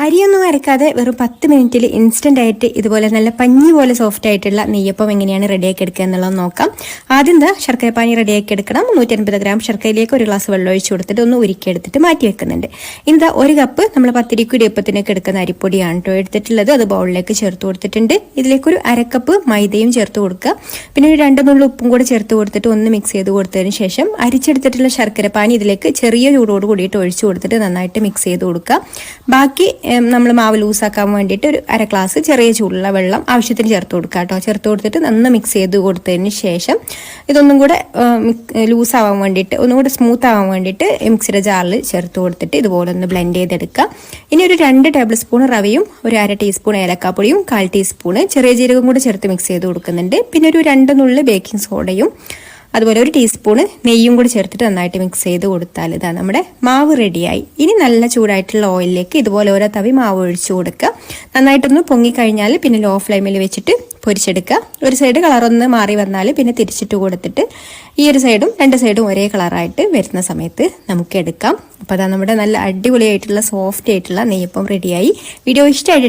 അരിയൊന്നും അരക്കാതെ വെറും 10 മിനിറ്റിൽ ഇൻസ്റ്റന്റ് ആയിട്ട് ഇതുപോലെ നല്ല പഞ്ഞി പോലെ സോഫ്റ്റ് ആയിട്ടുള്ള നെയ്യപ്പം എങ്ങനെയാണ് റെഡിയാക്കി എടുക്കുക എന്നുള്ളത് നോക്കാം. ആദ്യം ശർക്കരപ്പാനി റെഡിയാക്കി എടുക്കണം. 150 ഗ്രാം ശർക്കരയിലേക്ക് 1 ഗ്ലാസ് വെള്ളം ഒഴിച്ചു കൊടുത്തിട്ട് ഒന്ന് ഉരുക്കിയെടുത്തിട്ട് മാറ്റി വെക്കുന്നുണ്ട്. ഇനി 1 കപ്പ് നമ്മൾ പത്തിരിക്കും ഇടിയപ്പത്തിനൊക്കെ എടുക്കുന്ന അരിപ്പൊടിയാണ് കേട്ടോ എടുത്തിട്ടുള്ളത്. അത് ബൗളിലേക്ക് ചേർത്ത് കൊടുത്തിട്ടുണ്ട്. ഇതിലേക്കൊരു 1/2 കപ്പ് മൈദയും ചേർത്ത് കൊടുക്കുക. പിന്നെ ഒരു 2 നുള്ളി ഉപ്പും കൂടെ ചേർത്ത് കൊടുത്തിട്ട് ഒന്ന് മിക്സ് ചെയ്ത് കൊടുത്തതിന് ശേഷം അരിച്ചെടുത്തിട്ടുള്ള ശർക്കരപ്പാനി ഇതിലേക്ക് ചെറിയ ചൂടോട് കൂടിയിട്ട് ഒഴിച്ചു കൊടുത്തിട്ട് നന്നായിട്ട് മിക്സ് ചെയ്ത് കൊടുക്കുക. ബാക്കി നമ്മൾ മാവ് ലൂസാക്കാൻ വേണ്ടിയിട്ട് ഒരു 1/2 ഗ്ലാസ് ചെറിയ ചൂടുള്ള വെള്ളം ആവശ്യത്തിന് ചേർത്ത് കൊടുക്കുക കേട്ടോ. ചേർത്ത് കൊടുത്തിട്ട് നന്നായി മിക്സ് ചെയ്ത് കൊടുത്തതിന് ശേഷം ഇതൊന്നും കൂടെ ലൂസാവാൻ വേണ്ടിയിട്ട് ഒന്നുകൂടെ സ്മൂത്ത് ആവാൻ വേണ്ടിയിട്ട് മിക്സിയുടെ ജാറിൽ ചേർത്ത് കൊടുത്തിട്ട് ഇതുപോലെ ഒന്ന് ബ്ലെൻഡ് ചെയ്തെടുക്കുക. ഇനി ഒരു 2 ടേബിൾ സ്പൂൺ റവയും ഒരു 1/2 ടീസ്പൂൺ ഏലക്കാപ്പൊടിയും 1/4 ടീസ്പൂൺ ചെറിയ ജീരകം കൂടെ ചേർത്ത് മിക്സ് ചെയ്ത് കൊടുക്കുന്നുണ്ട്. പിന്നെ ഒരു 2 നുള്ളി ബേക്കിംഗ് സോഡയും അതുപോലെ 1 ടീസ്പൂൺ നെയ്യും കൂടി ചേർത്തിട്ട് നന്നായിട്ട് മിക്സ് ചെയ്ത് കൊടുത്താൽ ഇതാ നമ്മുടെ മാവ് റെഡിയായി. ഇനി നല്ല ചൂടായിട്ടുള്ള ഓയിലിലേക്ക് ഇതുപോലെ ഓരോ തവി മാവ് ഒഴിച്ചു കൊടുക്കുക. നന്നായിട്ടൊന്ന് പൊങ്ങിക്കഴിഞ്ഞാൽ പിന്നെ ലോ ഫ്ലെയിമിൽ വെച്ചിട്ട് പൊരിച്ചെടുക്കുക. ഒരു സൈഡ് കളറൊന്ന് മാറി വന്നാൽ പിന്നെ തിരിച്ചിട്ട് കൊടുത്തിട്ട് ഈ ഒരു സൈഡും 2 സൈഡും ഒരേ കളറായിട്ട് വരുന്ന സമയത്ത് നമുക്ക് എടുക്കാം. അപ്പോൾ അതാ നമ്മുടെ നല്ല അടിപൊളിയായിട്ടുള്ള സോഫ്റ്റ് ആയിട്ടുള്ള നെയ്യപ്പം റെഡിയായി. വീഡിയോ ഇഷ്ടമായിട്ട്